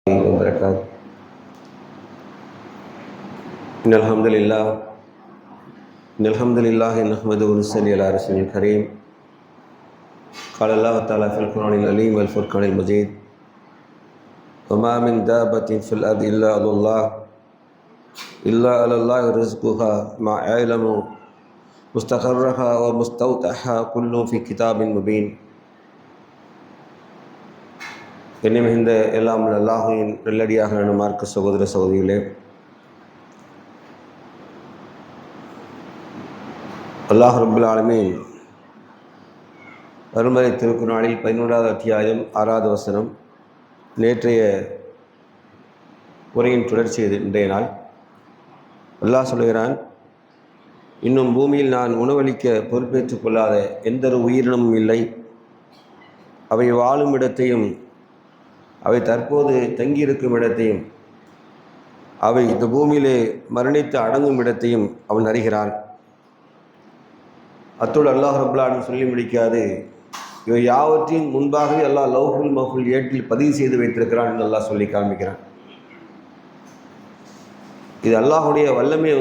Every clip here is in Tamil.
وبركاته. إن الحمد لله نحمده ونصلي على رسوله الكريم. قال الله تعالى في القرآن العليم والفرقان المجيد: وما من دابة في الأرض إلا على الله رزقها ما يعلم مستقرها ومستودعها كل في كتاب مبين. மிகுந்த எல்லாம் அல்லாஹ்வின் நல்லடியாக மார்க்க சகோதர சகோதரிகளே, அல்லாஹ் ரப்பல் ஆலமீன் அருள்மறை திருக்குர்ஆனில் 11வது அத்தியாயம் 6வது வசனம் நேற்றைய உரையின் தொடர்ச்சி இன்றைய நாள். அல்லாஹ் சொல்கிறான், இன்னும் பூமியில் நான் உணவளிக்க பொறுப்பேற்றுக் கொள்ளாத எந்த ஒரு உயிரினமும் இல்லை. அவை வாழும் இடத்தையும் அவை தற்போது தங்கியிருக்கும் இடத்தையும் அவை இந்த பூமியிலே மரணித்து அடங்கும் இடத்தையும் அவன் அறிகிறான். அத்தோடு அல்லாஹ் ரப்பல் ஆலமீன் சொல்லி முடிக்காது, இவை யாவற்றையும் முன்பாகவே அல்லாஹ் லௌஹுல் மஹ்ஃபூல் ஏட்டில் பதிவு செய்து வைத்திருக்கிறான் என்று அல்லாஹ் சொல்லி காண்பிக்கிறான். இது அல்லாஹுடைய வல்லமை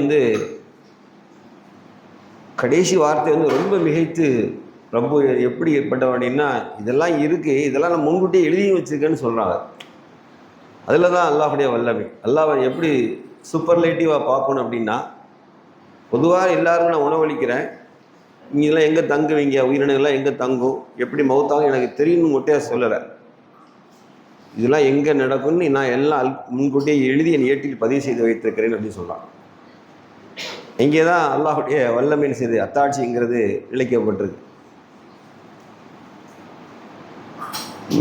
கடைசி வார்த்தை ரொம்ப மிகைத்து, ரொம்ப எப்படி ஏற்பட்டவன் அப்படின்னா, இதெல்லாம் இருக்குது, இதெல்லாம் நான் முன்கூட்டியே எழுதியும் வச்சுருக்கேன்னு சொல்கிறாங்க. அதில் தான் அல்லாஹுடைய வல்லமை. அல்லாஹ் எப்படி சூப்பர்லேட்டிவாக பார்க்கணும் அப்படின்னா, பொதுவாக எல்லாருக்கும் நான் உணவளிக்கிறேன், நீங்களாம் எங்கே தங்குவீங்க, உயிரினங்கள்லாம் எங்கே தங்கும், எப்படி மௌத்தாகும் எனக்கு தெரியும்னு மட்டும் சொல்லலை. இதெல்லாம் எங்கே நடக்கும்னு நான் எல்லாம் முன்கூட்டியே எழுதி என் ஏட்டில் பதிவு செய்து வைத்திருக்கிறேன் அப்படின்னு சொல்கிறான். இங்கே தான் அல்லாஹுடைய வல்லமையின் செய்து அத்தாட்சிங்கிறது இழைக்கப்பட்டிருக்கு.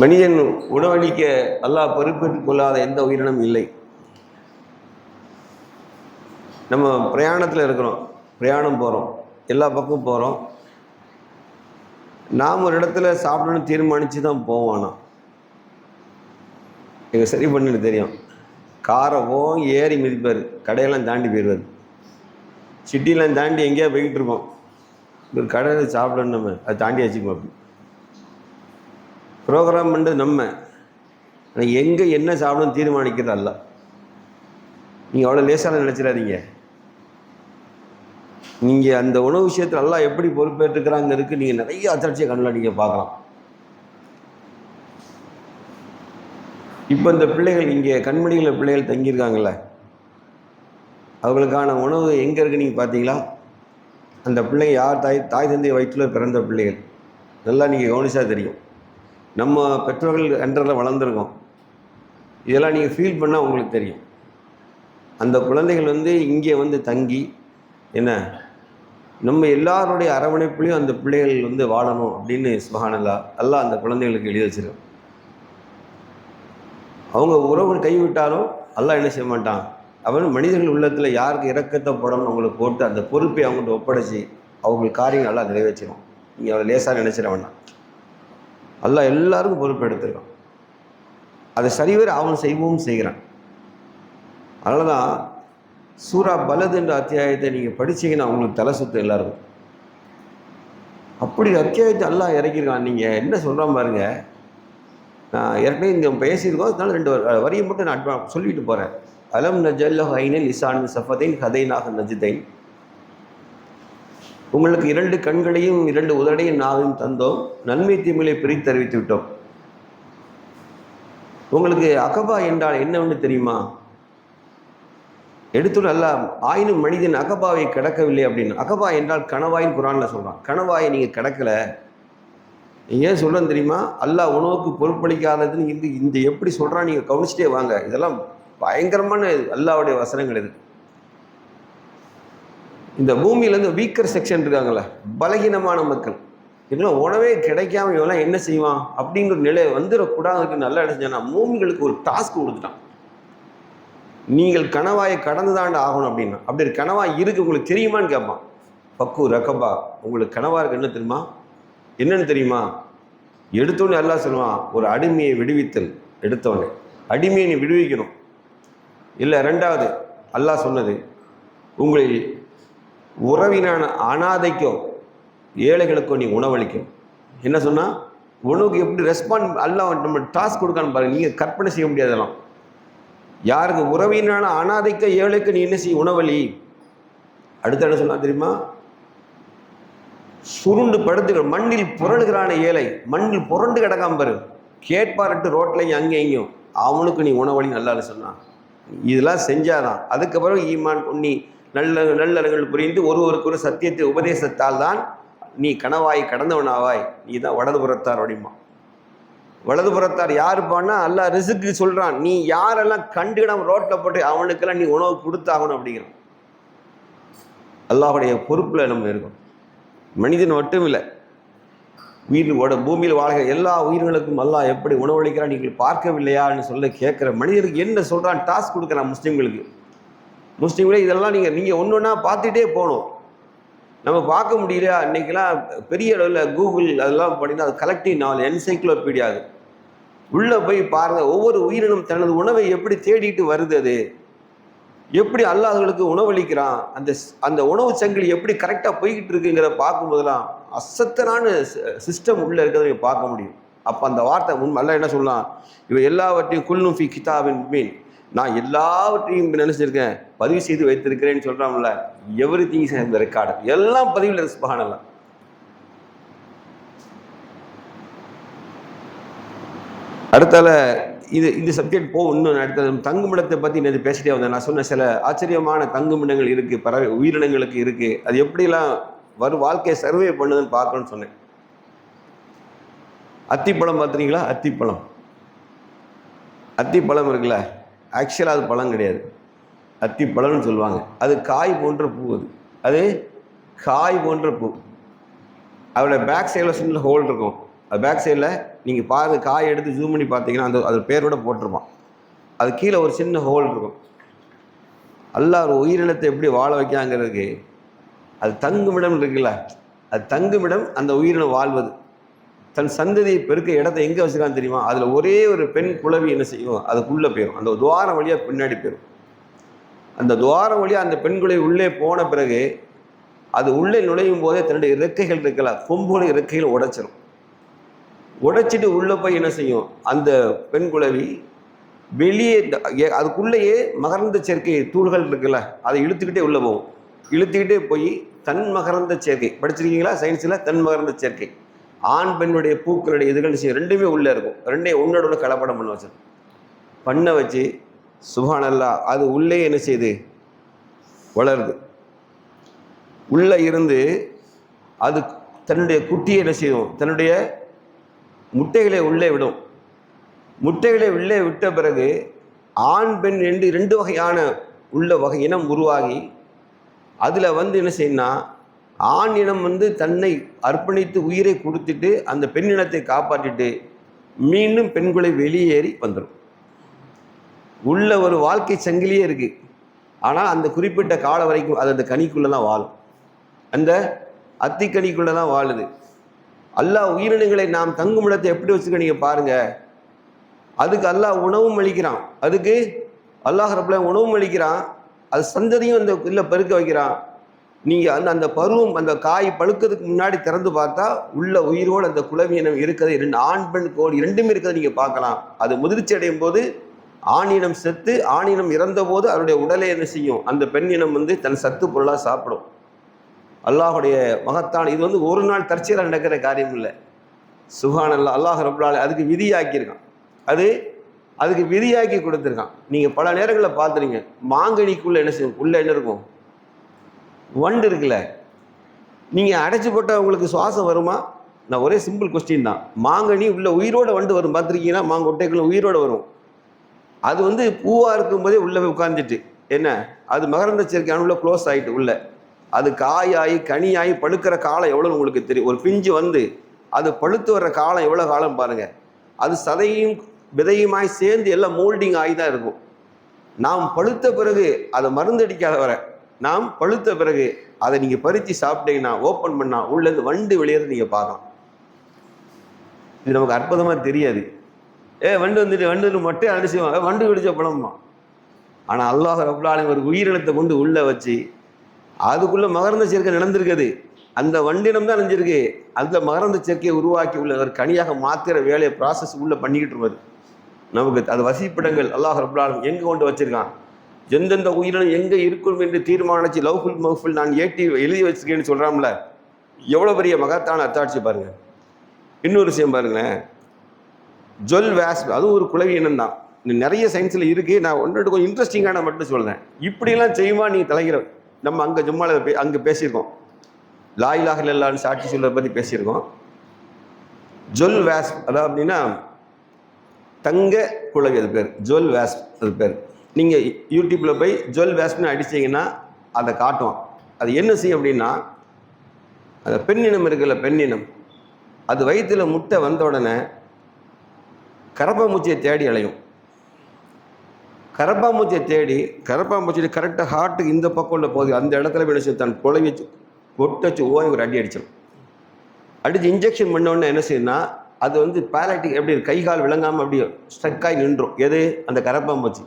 மனிதன் உணவளிக்க அல்லாஹ் பொறுப்பேற்றுக் கொள்ளாத எந்த உயிரினமும் இல்லை. நம்ம பிரயாணத்தில் இருக்கிறோம், பிரயாணம் போகிறோம், எல்லா பக்கமும் போகிறோம். நாம் ஒரு இடத்துல சாப்பிடணும்னு தீர்மானித்து தான் போவோம். ஆனால் எங்கள் சரி பண்ணிட்டு தெரியும், காரை ஏறி மிதிப்பார், கடையெல்லாம் தாண்டி போயிடுவார். சிட்டிலாம் தாண்டி எங்கேயா போய்கிட்டு இருப்போம், ஒரு கடையில் சாப்பிடணும், நம்ம அதை தாண்டி வச்சுக்கோம். அப்படி ப்ரோக்ராம் பண்ணுறது நம்ம, ஆனால் எங்கே என்ன சாப்பிடணும் தீர்மானிக்கிறது அல்ல. நீங்கள் அவ்வளோ லேசான நினச்சிடாதீங்க. நீங்கள் அந்த உணவு விஷயத்தில் எல்லாம் எப்படி பொறுப்பேற்றுக்கிறாங்கிறதுக்கு நீங்கள் நிறைய அத்தாட்சியை கண்ணில் நீங்கள் பார்க்கலாம். இப்போ இந்த பிள்ளைகள் இங்கே கண்மணிகளில் பிள்ளைகள் தங்கியிருக்காங்கள்ல, அவங்களுக்கான உணவு எங்கே இருக்குது நீங்கள் பார்த்தீங்களா? அந்த பிள்ளைங்க யார் தாய் தந்தை வயிற்றில் பிறந்த பிள்ளைகள், நல்லா நீங்கள் கவனிச்சா தெரியும். நம்ம பெற்றோர்கள் அன்றதில் வளர்ந்துருக்கோம். இதெல்லாம் நீங்கள் ஃபீல் பண்ணால் உங்களுக்கு தெரியும். அந்த குழந்தைகள் இங்கே தங்கி என்ன, நம்ம எல்லாருடைய அரவணைப்புலையும் அந்த பிள்ளைகள் வாழணும் அப்படின்னு சுப்ஹானல்லாஹ் அல்லாஹ் அந்த குழந்தைகளுக்கு எழுதி வச்சிருக்கோம். அவங்க உறவு கைவிட்டாலும் அல்லாஹ் என்ன செய்ய மாட்டான், அவன் மனிதர்கள் உள்ளத்தில் யாருக்கு இரக்கத்தை படணும் அவங்களுக்கு போட்டு அந்த பொறுப்பை அவங்கள்ட்ட ஒப்படைச்சி அவங்களுக்கு காரியங்கள் எல்லாம் நிறைவேற்றிடும். நீங்கள் அவளை லேசாக நினைச்சிட வேண்டாம். அல்லாஹ் எல்லாருக்கும் பொறுப்பு எடுத்துருக்கான். அதை சரிவர அவன் செய்கிறான். அதனால தான் சூரா பலத் என்ற அத்தியாயத்தை நீங்கள் படித்தீங்கன்னா அவங்களுக்கு தலை சுத்தம் எல்லாருக்கும். அப்படி அத்தியாயத்தை அல்லாஹ் இறக்கியிருக்கான். நீங்கள் என்ன சொல்கிறான் பாருங்க. நான் ஏற்கனவே இங்கே பேசியிருக்கோம், அதனால 2 வரியை மட்டும் நான் சொல்லிட்டு போகிறேன். அலம் நஜல்லஹு ஐனன் லிசான் சஃபதைன் ஹதைனாக நஜ்தைன். உங்களுக்கு 2 கண்களையும் 2 உதடையும் நாவையும் தந்தோம், நன்மை தீமையை பிரித்தறிவித்து விட்டோம். உங்களுக்கு அகபா என்றால் என்னவென்று தெரியுமா? எடுத்துள்ள அல்லாஹ் ஆயினும் மனிதன் அகபாவை கடக்கவில்லை அப்படின்னு. அகபா என்றால் கணவாயின் குரானில் சொல்கிறான். கணவாயை நீங்கள் கடக்கலை, ஏன் சொல்கிறேன்னு தெரியுமா? அல்லாஹ் உணவுக்கு பொறுப்பளிக்காததுன்னு இந்த எப்படி சொல்கிறான் நீங்கள் கவனிச்சிட்டே வாங்க. இதெல்லாம் பயங்கரமான அல்லாஹ்வுடைய வசனங்கள். இது இந்த பூமியிலேருந்து வீக்கர் செக்ஷன் இருக்காங்களே, பலகீனமான மக்கள், இதெல்லாம் உணவே கிடைக்காம இவெல்லாம் என்ன செய்வான் அப்படிங்கிற நிலை வந்துடக்கூடாதுக்கு நல்லா நினைச்சானா பூமிகளுக்கு ஒரு டாஸ்க் கொடுத்துட்டான். நீங்கள் கணவாயை கடந்து தாண்ட ஆகணும் அப்படின்னா. அப்படி ஒரு கணவாய் இருக்கு உங்களுக்கு தெரியுமான்னு கேட்பான். பக்கு ரகபா, உங்களுக்கு கனவா இருக்கு என்னன்னு தெரியுமா? எடுத்தோடனே அல்லாஹ் சொல்லுவான், ஒரு அடிமையை விடுவித்தல். எடுத்தோடனே அடிமையை நீ விடுவிக்கணும். இல்லை, 2வது அல்லாஹ் சொன்னது, உங்களில் உறவினான அனாதைக்கோ ஏழைகளுக்கோ நீ உணவளிக்கும். என்ன சொன்னால், உணவுக்கு எப்படி ரெஸ்பாண்ட் அல்லாஹ் நம்ம டாஸ்க் கொடுக்கான்னு பாருங்கள். நீங்கள் கற்பனை செய்ய முடியாதெல்லாம். யாருக்கு உறவினான அனாதைக்க ஏழைக்கு நீ என்ன செய்ய உணவளி. அடுத்த என்ன சொல்லலாம் தெரியுமா? சுருண்டு படுத்துக்கிற மண்ணில் புரளுகிறான ஏழை, மண்ணில் புரண்டு கிடக்காம பாரு, கேட்பாரட்டு ரோட்லையும் அங்கேயும், அவனுக்கு நீ உணவளி நல்லா சொன்னான். இதெல்லாம் செஞ்சாதான் அதுக்கப்புறம் ஈமான் பொன்னி நல்லறங்கள் புரிந்து ஒருவருக்கு ஒரு சத்தியத்தை உபதேசத்தால் தான் நீ கனவாய் கடந்தவனாவாய். நீ தான் வலதுபுறத்தார் அப்படிமா. வலதுபுறத்தார் யாருப்பான்னா அல்லாஹ் ரிசுக்கு சொல்றான். நீ யாரெல்லாம் கண்டுகிடாம ரோட்ல போட்டு அவனுக்கெல்லாம் நீ உணவு கொடுத்தாகணும் அப்படிங்கிறான். அல்லாஹுடைய பொறுப்புல நம்ம இருக்கோம். மனிதன் மட்டும் இல்லை, உயிரோட பூமியில் வாழ்கிற எல்லா உயிர்களுக்கும் அல்லாஹ் எப்படி உணவளிக்கிறான் நீங்கள் பார்க்கவில்லையான்னு சொல்ல கேட்குற மனிதனுக்கு என்ன சொல்றான், டாஸ்க் கொடுக்குறான் முஸ்லீம்களுக்கு. முஸ்லீம்களே இதெல்லாம் நீங்கள் ஒன்று ஒன்றா பார்த்துட்டே போகணும். நம்ம பார்க்க முடியலையா? இன்னைக்கெல்லாம் பெரிய அளவில் கூகுள் அதெல்லாம் பார்த்தீங்கன்னா அது கலெக்டிவ் நாவல் என்சைக்ளோபீடியா. அது உள்ளே போய் பாருங்கள், ஒவ்வொரு உயிரினும் தனது உணவை எப்படி தேடிட்டு வருது, அது எப்படி அல்லாஹ்களுக்கு உணவளிக்கிறான், அந்த உணவு சங்கிலி எப்படி கரெக்டாக போய்கிட்டு இருக்குங்கிற பார்க்கும்போதெல்லாம் அசத்தனான சிஸ்டம் உள்ளே இருக்கிறத நீங்கள் பார்க்க முடியும். அப்போ அந்த வார்த்தை அல்ல என்ன சொல்லலாம், இவை எல்லாவற்றையும் குல்லும் ஃபி கிதாபின் மீன், நான் எல்லாவற்றையும் நினைச்சிருக்கேன் பதிவு செய்து வைத்திருக்கிறேன்னு சொல்றாங்கல்ல. எவ்ரி திங்ஸ் இந்த ரெக்கார்டு எல்லாம் பதிவில் சுப்ஹானல்லாஹ். அடுத்தால இது சப்ஜெக்ட் போகும். இன்னும் அடுத்தது தங்குமிடத்தை பற்றி நேற்று பேசிட்டே வந்தேன். நான் சொன்ன சில ஆச்சரியமான தங்குமிடங்கள் இருக்குது, பறவை உயிரினங்களுக்கு இருக்குது. அது எப்படிலாம் வரும் வாழ்க்கையை சர்வே பண்ணுதுன்னு பார்க்கணும்னு சொன்னேன். அத்திப்பழம் பார்த்துறீங்களா? அத்திப்பழம் இருக்குல்ல, ஆக்சுவலாக அது பழம் கிடையாது, அத்திப்பழம்னு சொல்லுவாங்க. அது காய் போன்ற பூ. அது காய் போன்ற பூ. அதோட பேக் சைடில் சின்ன ஹோல் இருக்கும். அது பேக் சைடில் நீங்கள் பாருங்கள், காய் எடுத்து ஜூம் பண்ணி பார்த்தீங்கன்னா அது பேரோட போட்டிருப்பான். அது கீழே ஒரு சின்ன ஹோல் இருக்கும். அல்லாஹ் ஒரு உயிரினத்தை எப்படி வாழ வைக்காங்கிறதுக்கு அது தங்குமிடம் இருக்குல்ல, அது தங்குமிடம். அந்த உயிரினம் வாழ்வது, தன் சந்ததியை பெருக்க இடத்தை எங்கே வச்சுருக்கான்னு தெரியுமா? அதில் ஒரே ஒரு பெண் குளவி என்ன செய்யும், அதுக்குள்ளே போயிடும். அந்த துவாரம் வழியாக பின்னாடி போயிடும். அந்த துவாரம் வழியாக அந்த பெண் குளவி உள்ளே போன பிறகு அது உள்ளே நுழையும் போதே தன்னுடைய இறக்கைகள் இருக்கல, கொம்புகளை இறக்கைகள் உடைச்சிட்டு உள்ளே போய் என்ன செய்யும், அந்த பெண் குளவி வெளியே அதுக்குள்ளேயே மகரந்த சேர்க்கை தூள்கள் இருக்குல்ல, அதை இழுத்துக்கிட்டே உள்ளே போகும். இழுத்துக்கிட்டே போய் தன் மகரந்த சேர்க்கை படிச்சிருக்கீங்களா சயின்ஸில்? தன் மகரந்த சேர்க்கை, ஆண் பெண்ணுடைய பூக்களுடைய இதுகள் ரெண்டுமே உள்ளே இருக்கும். ரெண்டையும் ஒன்னோட கலப்படம் பண்ண வச்சு சுப்ஹானல்லாஹ் அது உள்ளே என்ன செய்யுது, வளருது. உள்ளே இருந்து அது தன்னுடைய குட்டியை என்ன செய்யும், தன்னுடைய முட்டைகளை உள்ளே விடும். முட்டைகளை உள்ளே விட்ட பிறகு ஆண் பெண் என்று 2 வகையான வகை இனம் உருவாகி அதில் என்ன செய்யணும்னா, ஆண் இனம் தன்னை அர்ப்பணித்து உயிரை கொடுத்துட்டு அந்த பெண் இனத்தை காப்பாற்றிட்டு மீண்டும் பெண்களை வெளியேறி வந்துடும். உள்ள ஒரு வாழ்க்கை சங்கிலியே இருக்குது. ஆனால் அந்த குறிப்பிட்ட காலம் வரைக்கும் அது அந்த கனிக்குள்ளே தான் வாழும், அந்த அத்திக்கனிக்குள்ளே தான் வாழுது. அல்லாஹ் உயிரினங்களை நாம் தங்கும் இடத்தை எப்படி வச்சுக்க நீங்கள் பாருங்கள். அதுக்கு அல்லாஹ் உணவும் அளிக்கிறான், அதுக்கு அல்லாஹ் ரப்பல் உணவும் அளிக்கிறான், அது சந்ததியும் அந்த இல்லை பெருக்க வைக்கிறான். நீங்கள் அந்த பருவம் அந்த காய் பழுக்கிறதுக்கு முன்னாடி திறந்து பார்த்தா உள்ள உயிரோடு அந்த குளவியினம் இருக்கிறது, 2 ஆண் பெண் கோழி 2மே இருக்கிறத நீங்கள் பார்க்கலாம். அது முதிர்ச்சி அடையும் போது ஆணினம் செத்து, ஆணினம் இறந்த போது அதனுடைய உடலை என்ன செய்யும், அந்த பெண்ணினம் தன் சத்து பொருளாக சாப்பிடும். அல்லாஹுடைய மகத்தான் இது ஒரு நாள் தற்செயலாக நடக்கிற காரியம் இல்லை. சுப்ஹானல்லாஹ். அல்லாஹ் ரப்பல் அதுக்கு விதியாக்கியிருக்கான், அதுக்கு விதியாக்கி கொடுத்துருக்கான். நீங்கள் பல நேரங்களில் பார்த்துறீங்க, மாங்கனிக்குள்ளே என்ன செய்யும், உள்ளே என்ன இருக்கும், வண்டு இருக்குல்ல. நீங்கள் அடைச்சி போட்டால் உங்களுக்கு சுவாசம் வருமா? நான் ஒரே சிம்பிள் கொஸ்டின் தான். மாங்கனி உள்ள உயிரோட வண்டு வரும் பார்த்துருக்கீங்கன்னா, மாங்கொட்டைக்குள்ள உயிரோட வரும். அது பூவாக இருக்கும்போதே உள்ளே போய் உட்காந்துட்டு என்ன, அது மகரந்த சேர்க்கை உள்ள க்ளோஸ் ஆகிட்டு உள்ள அது காயாகி கனியாகி பழுக்கிற காலம் எவ்வளோ உங்களுக்கு தெரியும். ஒரு பிஞ்சு அது பழுத்து வர்ற காலம் எவ்வளோ காலம் பாருங்கள். அது சதையும் விதையுமாய் சேர்ந்து எல்லாம் மோல்டிங் ஆகி தான் இருக்கும். நாம் பழுத்த பிறகு அதை மருந்தடிக்காத வர, நாம் பழுத்த பிறகு அதை நீங்கள் பறித்து சாப்பிட்டீங்கன்னா, ஓப்பன் பண்ணால் உள்ளேருந்து வண்டு வெளியேறது நீங்கள் பார்க்கலாம். இது நமக்கு அற்புதமாக தெரியாது. வண்டு மட்டும் அடிச்சுவாங்க, வண்டு பிடிச்ச பழமா. ஆனால் அல்லாஹ் ரப்பல் ஆலமீன் ஒரு உயிரினத்தை கொண்டு உள்ளே வச்சு அதுக்குள்ளே மகரந்த சேர்க்கை நடந்திருக்குது. அந்த வண்டினம் தான் நினைஞ்சிருக்கு. அந்த மகரந்த சேர்க்கையை உருவாக்கி உள்ள ஒரு கனியாக மாத்திர வேலையை ப்ராசஸ் உள்ளே பண்ணிக்கிட்டு இருப்பாரு. நமக்கு அது வசிப்பிடங்கள் அல்லாஹ் ரப்பல் ஆலமீன் எங்கே கொண்டு வச்சிருக்கான், எந்தெந்த உயிரினம் எங்கே இருக்கும் என்று தீர்மானிச்சு லவ்ஃபுல் மஹ்ஃபுல் நான் எழுதி வச்சிருக்கேன்னு சொல்கிறான்ல, எவ்வளோ பெரிய மகத்தான அத்தாட்சி பாருங்கள். இன்னொரு விஷயம் பாருங்களேன், ஜொல் வேஸ்ப் அதுவும் ஒரு குளவி இனம் தான். நிறைய சயின்ஸில் இருக்குது. நான் ஒன்று கொஞ்சம் இன்ட்ரெஸ்டிங்கான மட்டும் சொல்கிறேன். இப்படிலாம் செய்யுமா நீங்கள் தலைகிற நம்ம அங்கே ஜும்மாவில் அங்கே பேசியிருக்கோம். லா இலாஹ இல்லல்லாஹ்னு சாட்சி சொல்றதை பற்றி பேசியிருக்கோம். ஜொல் வேஸ்ப் அதாவது அப்படின்னா தங்க குளவி, அது பேர் ஜொல் வேஸ்ப். அது பேர் நீங்கள் யூடியூப்பில் போய் ஜொல் வேஸ்ப்னு அடிச்சிங்கன்னா அதை காட்டும். அது என்ன செய்யும் அப்படின்னா, அந்த பெண்ணினம் இருக்குல்ல, பெண்ணினம் அது வயிற்றுல முட்டை வந்த உடனே கரப்பாம்பூச்சியை தேடி அலையும். கரப்பாம்பூச்சியை தேடி கரப்பாம்பூச்சியை கரெக்டாக ஹார்ட்டுக்கு இந்த பக்கம் உள்ள போகுது, அந்த இடத்துல என்ன தன் குழவி வச்சு கொட்டச்சு ஓய் ஒரு அடி அடிச்சிடும். அடித்து இன்ஜெக்ஷன் பண்ணோடனே என்ன செய்யுதுன்னா, அது வந்து பேலட்டிக் எப்படி கை கால் விளங்காமல் அப்படியே ஸ்ட்ரக்காகி நின்றும். எது? அந்த கரப்பாம்பூச்சி.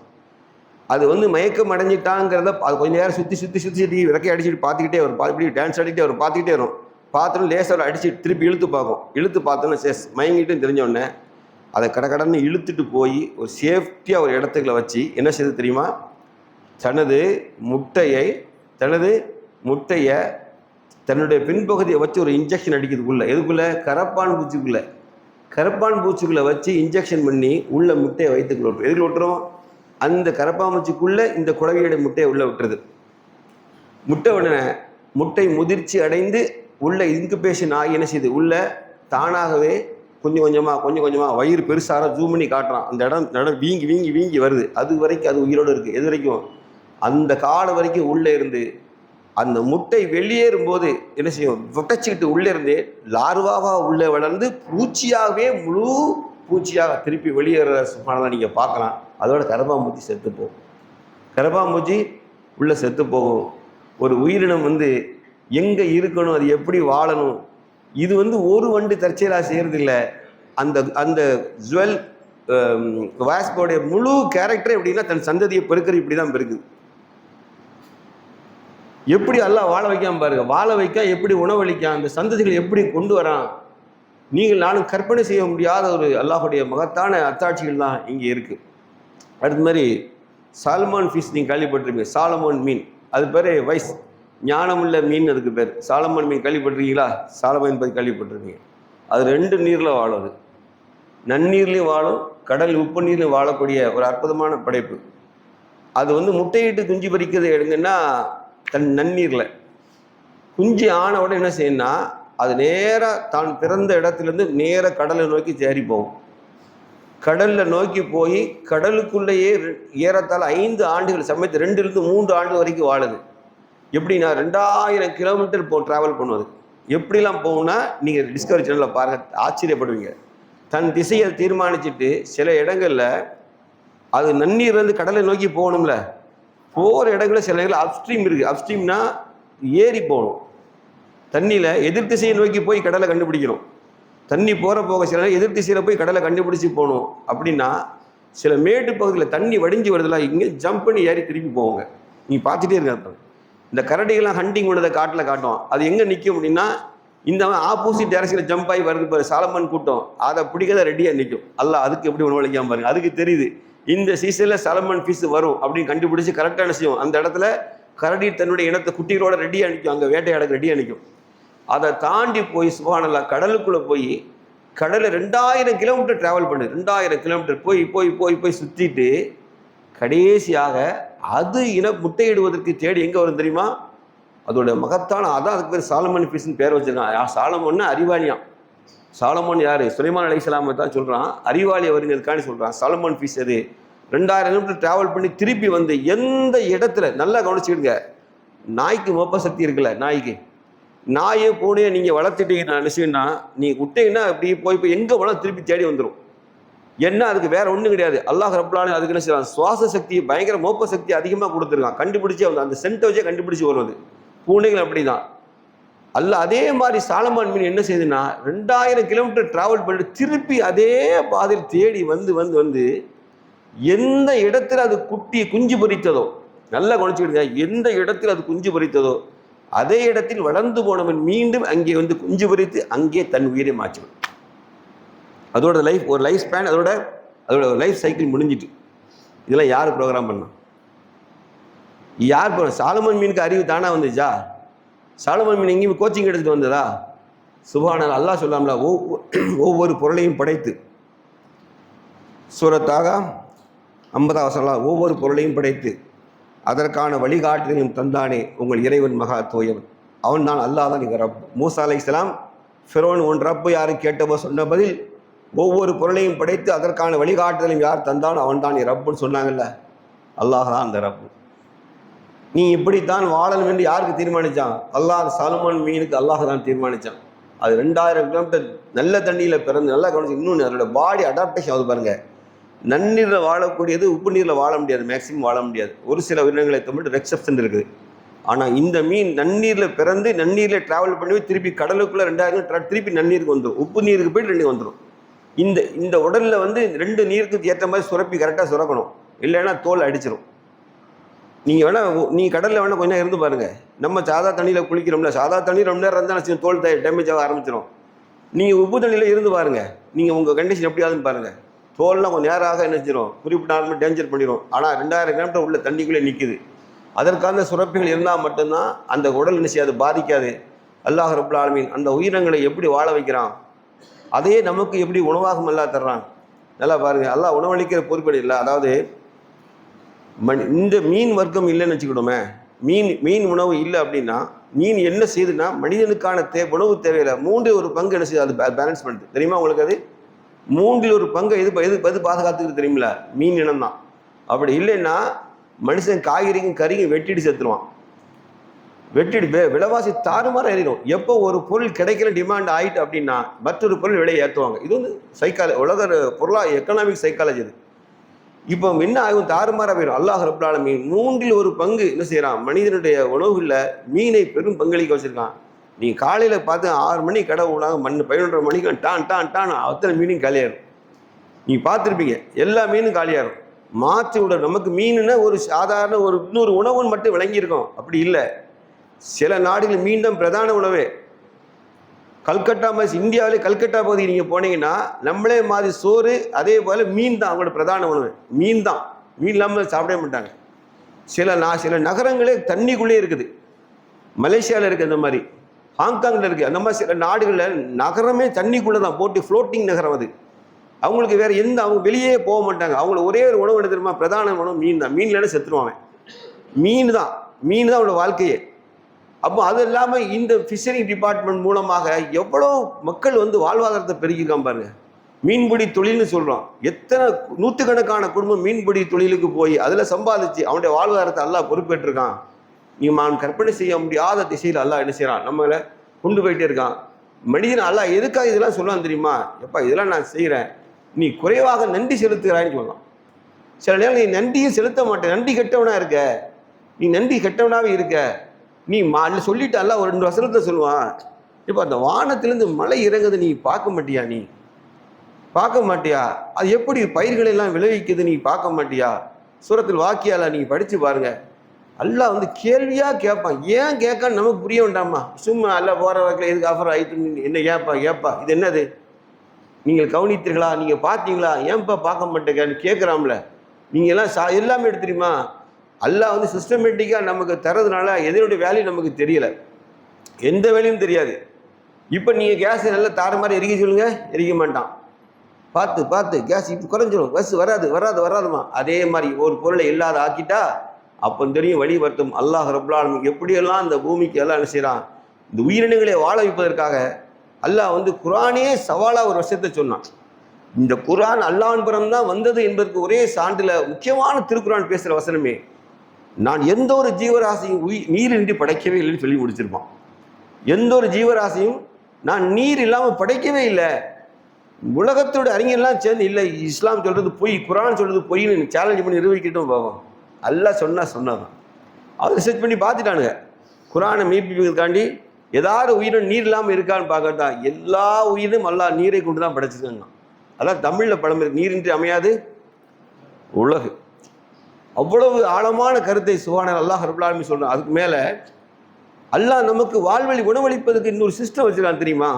அது வந்து மயக்கம் அடைஞ்சிட்டாங்கிறத அது கொஞ்சம் நேரம் சுற்றி சுற்றி சுற்றி சுற்றி இறக்கி அடிச்சுட்டு பார்த்துக்கிட்டே வரும். இப்படி டான்ஸ் ஆடிக்கிட்டே வரும், பார்த்துக்கிட்டே வரும். பார்த்துட்டு லேசாக அடிச்சுட்டு திருப்பி இழுத்து பார்க்கும். இழுத்து பார்த்தோன்னா மயங்கிட்டுன்னு தெரிஞ்சோடனே அதை கடன்னு இழுத்துட்டு போய் ஒரு சேஃப்டியாக ஒரு இடத்துக்குள்ள வச்சு என்ன செய்யுது தெரியுமா, தனது முட்டையை தன்னுடைய பின்பகுதியை வச்சு ஒரு இன்ஜெக்ஷன் அடிக்கிறதுக்குள்ள, எதுக்குள்ளே? கரப்பான் பூச்சிக்குள்ளே வச்சு இன்ஜெக்ஷன் பண்ணி உள்ள முட்டையை வயிற்றுக்குள்ள விட்டுரும். எதுக்குள்ள விட்டுரும்? அந்த கரப்பாம்பூச்சிக்குள்ளே இந்த குளவியோட முட்டையை உள்ளே விட்டுறது. முட்டை முதிர்ச்சி அடைந்து உள்ள இன்குபேஷன் ஆகி என்ன செய்யுது, உள்ள தானாகவே கொஞ்சம் கொஞ்சமாக வயிறு பெருசாக ஜூம் பண்ணி காட்டுறான். அந்த இடம் வீங்கி வருது. அது வரைக்கும் அது உயிரோடு இருக்குது. எது வரைக்கும்? அந்த காலம் வரைக்கும் உள்ளே இருந்து அந்த முட்டை வெளியேறும்போது என்ன செய்யும், விட்டச்சிக்கிட்டு உள்ளே இருந்து லார்வாவாக உள்ளே வளர்ந்து பூச்சியாகவே முழு பூச்சியாக திருப்பி வெளியேற சுமாரதான் நீங்கள் பார்க்கலாம். அதோட கரப்பாம்பூச்சி செத்து போகும். கரப்பாம்பூச்சி உள்ளே செத்து போகும். ஒரு உயிரினம் வந்து எங்கே இருக்கணும், அது எப்படி வாழணும், இது வந்து ஒரு வண்டு தற்செயலாக செய்கிறது இல்லை. அந்த ஜுவல் வாஸ்போடைய முழு கேரக்டரே எப்படின்னா தன் சந்ததியை பெருக்கிற இப்படி தான் பெருக்குது. எப்படி அல்லாஹ் வாழ வைக்காம பாருங்க, வாழ வைக்க எப்படி உணவளிக்கான், அந்த சந்ததிகளை எப்படி கொண்டு வரான். நீங்கள் நானும் கற்பனை செய்ய முடியாத ஒரு அல்லாஹுடைய மகத்தான அத்தாட்சிகள் தான் இங்கே இருக்குது. அடுத்த மாதிரி சாலமோன் ஃபிஷ் நீங்கள் கேள்விப்பட்டிருப்பீங்க. சாலமோன் மீன், அது பேர் வைஸ் ஞானமுள்ள மீன், அதுக்கு பேர் சாலமோன் மீன். கேள்விப்பட்டிருக்கீங்களா? சாலமோன் பற்றி கேள்விப்பட்டிருக்கீங்க. அது 2 நீரில் வாழும். அது நன்னீர்லேயும் வாழும், கடல் உப்பு நீர்லையும் வாழக்கூடிய ஒரு அற்புதமான படைப்பு. அது வந்து முட்டையிட்டு குஞ்சு பறிக்கிறது எடுங்கன்னா தன் நன்னீரில் குஞ்சு ஆன உடனே என்ன செய்யணும்னா, அது நேராக தான் பிறந்த இடத்துலேருந்து நேராக கடலை நோக்கி சேரி போகும். கடலில் நோக்கி போய் கடலுக்குள்ளேயே ஏறத்தாழ 5 ஆண்டுகள், சமயத்து 2-3 ஆண்டு வரைக்கும் வாழுது. எப்படின்னா 2000 கிலோமீட்டர் ட்ராவல் பண்ணுவது. எப்படிலாம் போகும்னா நீங்கள் டிஸ்கவரி சேனலில் பாருங்கள், ஆச்சரியப்படுவீங்க. தன் திசையை தீர்மானிச்சுட்டு சில இடங்களில் அது நன்னீர்லேருந்து கடலை நோக்கி போகணும்ல, போகிற இடங்களில் சில இடங்கள் அப்ஸ்ட்ரீம் இருக்குது. அப்ஸ்ட்ரீம்னா ஏறி போகணும். தண்ணியில் எதிர் திசையை நோக்கி போய் கடலை கண்டுபிடிக்கணும். தண்ணி போக சில எதிர் திசையில் போய் கடலை கண்டுபிடிச்சி போகணும். அப்படின்னா சில மேட்டு பகுதியில் தண்ணி வடிஞ்சு வருதுல, இங்கே ஜம்ப் பண்ணி ஏறி திருப்பி போவாங்க. நீங்கள் பார்த்துட்டே இருக்க. இந்த கரடிகள்லாம் ஹண்டிங் பண்ணதை காட்டில் காட்டும். அது எங்கே நிற்கும் அப்படின்னா, இந்த ஆப்போசிட் டைரக்ஷனில் ஜம்ப் ஆகி வருது பாரு சாலமன் கூட்டம், அதை பிடிக்காத ரெடியாக நிற்கும். அல்லாஹ் அதுக்கு எப்படி உணவளிக்காமல் பாருங்க. அதுக்கு தெரியுது இந்த சீசனில் சாலமன் ஃபிஷ் வரும் அப்படின்னு கண்டுபிடிச்சி கரெக்டான செய்யும். அந்த இடத்துல கரடி தன்னுடைய இனத்தை குட்டிகளோட ரெடியாக நிற்கும், அங்கே வேட்டையாடக்கு ரெடியாக நிற்கும். அதை தாண்டி போய் சுப்ஹானல்லாஹ் கடலுக்குள்ளே போய் கடலில் 2000 கிலோமீட்டர் ட்ராவல் பண்ணுது. 2000 கிலோமீட்டர் போய் போய் போய் போய் சுற்றிட்டு கடைசியாக அது முட்டையிடுவதற்கு தேடி எங்கே வரும் தெரியுமா? அதோட மகத்தான அதான் அதுக்கு பேர் சாலமன் ஃபிஷ்னு பேர் வச்சுருக்கான். சாலமோன்னா அறிவாளியாம். சாலமோன் யார்? சுலைமான் அலைஹிஸ்ஸலாமை தான் சொல்கிறான். அறிவாளி அவருங்கிறதுக்காண்டி சொல்கிறான். சாலமோன் ஃபிஷ் அது 2000 கிலோமீட்டர் ட்ராவல் பண்ணி திருப்பி வந்து எந்த இடத்துல, நல்லா கவனிச்சுக்கிடுங்க, நாய்க்கு மோப்ப சக்தி இருக்குல்ல, நாயை பூனையை நீங்கள் வளர்த்துட்டீங்கன்னா நினச்சிங்கன்னா, நீங்கள் விட்டீங்கன்னா அப்படி போய் எங்கே வேணாலும் திருப்பி தேடி வந்துடும். ஏன்னா அதுக்கு வேற ஒன்றும் கிடையாது. அல்லாஹ் ரப்பல் ஆலமீன் அதுக்கு என்ன செய்யலாம், சுவாச சக்தி, பயங்கர மோப்ப சக்தி அதிகமாக கொடுத்துருக்கான். கண்டுபிடிச்சி அந்த சென்ட்டை வச்சே கண்டுபிடிச்சி வருவது. பூனைகள் அப்படி தான். அதே மாதிரி சாலமன் மீன் என்ன செய்யுதுன்னா 2000 கிலோமீட்டர் டிராவல் பண்ணிட்டு திருப்பி அதே பாதையில் தேடி வந்து எந்த இடத்துல அது குஞ்சு பொரித்ததோ, நல்லா கவனிச்சுக்கிடுங்க, எந்த இடத்தில் அது குஞ்சு பொரித்ததோ அதே இடத்தில் வளர்ந்து போனவன் மீண்டும் அங்கே வந்து குஞ்சு பொரித்து அங்கே தன் உயிரை மாற்றிவிடும். அதோட ஒரு லைஃப் ஸ்பேன், அதோட அதோட லைஃப் சைக்கிள் முடிஞ்சிட்டு. இதெல்லாம் யார் ப்ரோக்ராம் பண்ணா? யார் சாலமன் மீனுக்கு அறிவு தானா வந்துச்சா? சாலமன் மீன் எங்கேயும் கோச்சிங் எடுத்துட்டு வந்ததா? சுப்ஹானல்லாஹ், அல்லாஹ் சொல்லாமல ஒவ்வொரு பொருளையும் படைத்து, சூரத்தாக 50 வசனம், ஒவ்வொரு பொருளையும் படைத்து அதற்கான வழிகாட்டுதலையும் தந்தானே உங்கள் இறைவன் மகா தோயவன், அவன் தான், அல்லாஹ் தான் நீங்கள் ரப். மூசா அலைஹிஸ்ஸலாம் ஃபிரௌன் உன் ரப்பு யாரு கேட்டபோ சொன்ன பதில், ஒவ்வொரு பொருளையும் படைத்து அதற்கான வழிகாட்டுதலையும் யார் தந்தான் அவன் தான் நீ ரப்புன்னு சொன்னாங்கல்ல, அல்லாஹ் தான் அந்த ரப்பு. நீ இப்படித்தான் வாழணும் என்று யாருக்கு தீர்மானித்தான்? அல்லாஹ் சாலமன் மீனுக்கு அல்லாஹ் தான் தீர்மானித்தான். அது 2000 கிலோமீட்டர் நல்ல தண்ணியில் பிறந்து நல்லா கவனிச்சு. இன்னொன்று, அதோட பாடி அடாப்டேஷன் ஆகுது பாருங்க. நன்னீரில் வாழக்கூடியது உப்பு நீரில் வாழ முடியாது, மேக்ஸிமம் வாழ முடியாது. ஒரு சில உயிரினங்களை தமிழ் எக்ஸப்ஷன் இருக்குது. ஆனால் இந்த மீன் நன்னீரில் பிறந்து நன்னீரில் ட்ராவல் பண்ணி திருப்பி கடலுக்குள்ளே 2000 திருப்பி நன்னீருக்கு வந்துடும். உப்பு நீருக்கு போய்ட்டு 2 வந்துடும். இந்த உடலில் வந்து 2 நீருக்கு ஏற்ற மாதிரி சுரப்பி கரெக்டாக சுரக்கணும், இல்லைன்னா தோல் அடிச்சிடும். நீங்கள் நீங்கள் கடலில் வேணால் கொஞ்சம் இருந்து பாருங்கள். நம்ம சாதா தண்ணியில் குளிக்கிறோம்ல, சாதா தண்ணி ரொம்ப நேரம் இருந்தால் தோல் டேமேஜ் ஆக ஆரம்பிச்சிடும். நீங்கள் உப்பு தண்ணியில் இருந்து பாருங்கள், நீங்கள் உங்கள் கண்டிஷன் எப்படி ஆகுதுன்னு பாருங்கள். தோல்லாம் கொஞ்சம் நேராக என்ன செஞ்சிடும், குறிப்பிட்ட நாள் டேஞ்சர் பண்ணிடும். ஆனால் 2000 கிலோமீட்டர் உள்ள தண்ணிக்குள்ளே நிற்குது. அதற்கான சுரப்பிகள் இருந்தால் மட்டும்தான் அந்த உடல் என்ன செய்யாது, பாதிக்காது. அல்லாஹ் ரப்புல் ஆலமீன் அந்த உயிரினங்களை எப்படி வாழ வைக்கிறான், அதையே நமக்கு எப்படி உணவாகும் அல்லாஹ் தர்றான். நல்லா பாருங்கள், அல்லாஹ் உணவளிக்கிற பொறுப்பு இல்லை. அதாவது இந்த மீன் வர்க்கம் இல்லைன்னு வச்சுக்கிட்டோமே, மீன் உணவு இல்லை அப்படின்னா, மீன் என்ன செய்யுதுன்னா மனிதனுக்கான உணவு தேவையில்லை 1/3 பங்கு என்ன செய்யுது, அது பேலன்ஸ் பண்ணுது. தெரியுமா உங்களுக்கு? அது 1/3 பங்கு எது பாதுகாத்துக்கு தெரியுமில்ல, மீன் இனம் தான். அப்படி இல்லைன்னா மனுஷன் காய்கறிக்கும் கறிக்கும் வெட்டிட்டு செத்துருவான். வெட்டிட்டு விலைவாசி தாறுமாற ஏறிடும். எப்போ ஒரு பொருள் கிடைக்கல டிமாண்ட் ஆயிட்டு அப்படின்னா மற்றொரு பொருள் விலையை ஏற்றுவாங்க. இது வந்து உலக எக்கனாமிக் சைக்காலஜி. இது இப்போ என்ன ஆகும், தாறுமாற போயிடும். அல்லாஹ் ரப்புல் ஆலமீன் 1/3 பங்கு என்ன செய்யறான், மனிதனுடைய உணவுகளில் மீனை பெரும் பங்களிக்க வச்சிருக்கான். நீங்கள் காலையில் பார்த்து 6 மணி கடை விடாங்க, 11 மணிக்கு டான் அத்தனை மீனும் காலியாகும். நீங்கள் பார்த்துருப்பீங்க, எல்லா மீனும் காலியாகும். மாற்றி விட நமக்கு மீனுன்னா ஒரு சாதாரண ஒரு இன்னொரு உணவுன்னு மட்டும் விளங்கியிருக்கோம். அப்படி இல்லை. சில நாடுகள் மீன் தான் பிரதான உணவே. கல்கட்டா மாதிரி இந்தியாவிலே கல்கட்டா பகுதி நீங்கள் போனீங்கன்னா நம்மளே மாதிரி சோறு, அதே போல் மீன் தான் அவங்களோட பிரதான உணவு. மீன் தான், மீன் இல்லாமல் சாப்பிடவே மாட்டாங்க. சில நகரங்களே தண்ணிக்குள்ளே இருக்குது. மலேசியாவில் இருக்குது அந்த மாதிரி, ஹாங்காங்கில் இருக்குது அந்த மாதிரி. சில நாடுகளில் நகரமே தண்ணிக்குள்ளே தான், போட்டு ஃப்ளோட்டிங் நகரம் அது. அவங்களுக்கு வேறு அவங்க வெளியே போக மாட்டாங்க. அவங்களுக்கு ஒரே ஒரு உணவு எடுத்துருமா, பிரதான உணவு மீன் தான். மீன் இல்லைன்னா செத்துருவாங்க. மீன் தான் அவங்களோட வாழ்க்கையே. அப்போ அது இல்லாமல் இந்த ஃபிஷரி டிபார்ட்மெண்ட் மூலமாக எவ்வளோ மக்கள் வந்து வாழ்வாதாரத்தை பெருக்கிருக்கான் பாருங்க. மீன்பிடி தொழில்னு சொல்கிறோம். எத்தனை நூற்றுக்கணக்கான குடும்பம் மீன்பிடி தொழிலுக்கு போய் அதில் சம்பாதிச்சு அவனுடைய வாழ்வாதாரத்தை அல்லாஹ் பொறுப்பேற்றிருக்கான். நான் கற்பனை செய்ய முடியாத திசையில் அல்லாஹ் என்ன செய்கிறான், நம்மளை கொண்டு போயிட்டே இருக்கான். மனிதன் அல்லாஹ் எதுக்காக இதெல்லாம் சொல்லலாம் தெரியுமா? எப்பா இதெல்லாம் நான் செய்கிறேன், நீ குறைவாக நன்றி செலுத்துகிறான்னு சொல்லலாம். சில நேரம் நீ நன்றியும் செலுத்த மாட்டேன், நன்றி கெட்டவனாக இருக்க, நீ நன்றி கெட்டவனாகவே இருக்க. நீ சொல்லிட்டு அல்ல ஒரு 2 வசனத்தில் சொல்லுவான், இப்போ அந்த வானத்திலேருந்து மழை இறங்குது நீ பார்க்க மாட்டியா? நீ பார்க்க மாட்டியா? அது எப்படி பயிர்களை எல்லாம் விளைவிக்குது நீ பார்க்க மாட்டியா? சூரத்தில் வாக்கியால நீங்கள் படித்து பாருங்க. அல்லாஹ் வந்து கேள்வியாக கேட்பான். ஏன் கேட்கான்னு நமக்கு புரிய வேண்டாமா? சும்மா அல்ல போகிற வாக்கில் எதுக்கு ஆஃபர் ஆகிட்டு என்ன ஏப்பா இது என்னது, நீங்கள் கவனித்தீர்களா, நீங்கள் பார்த்தீங்களா, ஏன்பா பார்க்க மாட்டேங்கன்னு கேட்குறாம்ல. நீங்கள் எல்லாம் எல்லாமே எடுத்துருமா? அல்லாஹ் வந்து சிஸ்டமேட்டிக்காக நமக்கு தரதுனால எதனுடைய வேல்யூ நமக்கு தெரியலை, எந்த வேலையும் தெரியாது. இப்போ நீங்கள் கேஸை நல்லா தார மாதிரி எரிக்க சொல்லுங்க, எரிக்க மாட்டான். பார்த்து கேஸ் இப்போ குறைஞ்சிடும், பஸ் வராதுமா. அதே மாதிரி ஒரு பொருளை இல்லாத ஆக்கிட்டா அப்போ தெரியும் வழி வருத்தம். அல்லாஹ் ரப்புல் ஆலமீன் எப்படியெல்லாம் இந்த பூமிக்கு எல்லாம் என்ன செய்கிறான், இந்த உயிரினங்களை வாழ வைப்பதற்காக அல்லாஹ் வந்து குர்ஆனே சவாலாக ஒரு விஷயத்தை சொன்னான். இந்த குர்ஆன் அல்லாஹ்வின் புறம் தான் வந்தது என்பதற்கு ஒரே சான்றில் முக்கியமான திருக்குர்ஆன் பேசுகிற வசனமே, நான் எந்த ஒரு ஜீவராசியும் நீரின்றி படைக்கவே இல்லைன்னு சொல்லி முடிச்சிருப்பான். எந்த ஒரு ஜீவராசியும் நான் நீர் இல்லாமல் படைக்கவே இல்லை. உலகத்தோட அறிஞர்லாம் சேர்ந்து இல்லை, இஸ்லாம் சொல்கிறது பொய், குர்ஆன் சொல்கிறது பொய்ன்னு சேலஞ்ச் பண்ணி நிரூபிக்கிட்டும் போவோம். அல்லாஹ் சொன்னதான் அவர் ரிசர்ச் பண்ணி பார்த்துட்டானுங்க. குர்ஆனை மீட்பிப்பதற்காண்டி ஏதாவது உயிரினம் நீர் இல்லாமல் இருக்கான்னு பார்க்கறதா, எல்லா உயிரினும் அல்லாஹ் நீரை கொண்டு தான் படைச்சிருக்காங்க. அதான் தமிழில் பழம், நீரின்றி அமையாது உலகு. அவ்வளவு ஆழமான கருத்தை சுப்ஹானல்லாஹ் அல்லாஹ் ரப்புல் ஆலமீன் சொல்கிறான். அதுக்கு மேலே அல்லாஹ் நமக்கு வாழ்வழி உணவளிப்பதற்கு இன்னொரு சிஸ்டம் வச்சுருக்கான் தெரியுமா?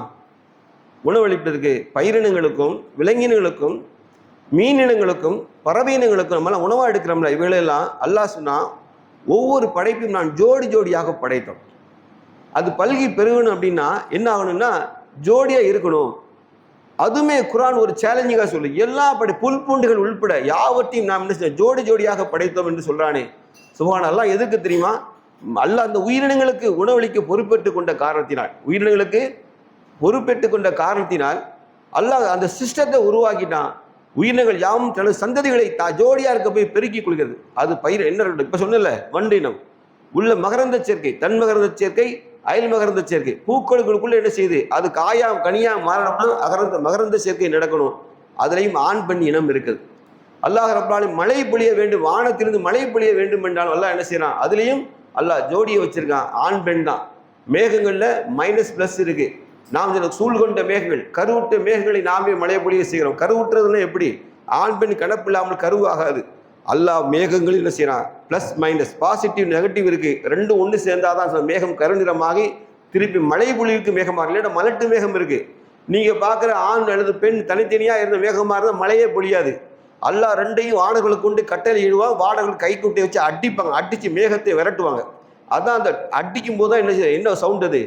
உணவளிப்பதற்கு பயிரினங்களுக்கும் விலங்கினங்களுக்கும் மீனினங்களுக்கும் பறவையினங்களுக்கும் நம்மளாம் உணவாக எடுக்கிறோம்ல, இவைகளெல்லாம் அல்லாஹ் சொன்னா ஒவ்வொரு படைப்பையும் நான் ஜோடி ஜோடியாக படைத்தோம். அது பல்கி பெருகணும் அப்படின்னா என்ன ஆகணும்னா ஜோடியாக இருக்கணும். அதுவுமே குர்ஆன் ஒரு சேலஞ்சிங்காக சொல்லு, எல்லா புல் பூண்டுகள் உள்பட யாவற்றையும் நாம் என்ன ஜோடி ஜோடியாக படைத்தோம் என்று சொல்றானே. சுப்ஹான் அல்லாஹ். எதுக்கு தெரியுமா? அல்லாஹ் அந்த உயிரினங்களுக்கு உணவளிக்க பொறுப்பேற்று கொண்ட காரணத்தினால், உயிரினங்களுக்கு பொறுப்பேற்று கொண்ட காரணத்தினால் அல்லாஹ் அந்த சிஸ்டத்தை உருவாக்கிட்டான். உயிரினங்கள் யாவும் தனது சந்ததிகளை ஜோடியா இருக்க போய் பெருக்கிக் கொள்கிறது. அது பயிர் என்ன இப்ப சொன்னல, வண்டினம் உள்ள மகரந்த சேர்க்கை, தன் மகரந்த சேர்க்கை, அயல் மகரந்த சேர்க்கை, பூக்களுக்குள்ள என்ன செய்யுது, அது காயா கனியா மாறணும்னா மகரந்த சேர்க்கை நடக்கணும். அதுலேயும் ஆண் பெண் இனம் இருக்குது. அல்லாஹ் ரப்பல் ஆலமீன் மழை பொழிய வேண்டும், வானத்திலிருந்து மழை பொழிய வேண்டும் என்றாலும் அல்லாஹ் என்ன செய்யறான், அதுலேயும் அல்லாஹ் ஜோடியை வச்சிருக்கான், ஆண் பெண் தான். மேகங்கள்ல மைனஸ் பிளஸ் இருக்கு. நாம் சூழ் கொண்ட மேகங்கள், கருவுட்ட மேகங்களை நாமே மழை பொழிய செய்கிறோம். கருவுட்டுறதுன்னா எப்படி, ஆண் பெண் கணப்பு இல்லாமல் கருவாகாது. அல்லாஹ் மேகங்கள் என்ன செய்யறான், பிளஸ் மைனஸ் பாசிட்டிவ் நெகட்டிவ் இருக்கு, ரெண்டும் ஒன்று சேர்ந்தாதான் மேகம் கருநிறமாகி திருப்பி மழை பொழிவுக்கு மேகமாக, இல்லைன்னா மலட்டு மேகம் இருக்கு. நீங்க பார்க்குற ஆண் அல்லது பெண் தனித்தனியா இருந்த மேகமாக இருந்தால் மழையே பொழியாது. அல்லாஹ் ரெண்டையும் வானங்களை கொண்டு கட்டளை இழுவான், வானங்கள் கைக்குட்டை வச்சு அடிப்பாங்க, அடிச்சு மேகத்தை விரட்டுவாங்க. அதான் அந்த அடிக்கும் போது தான் என்ன சவுண்ட், அது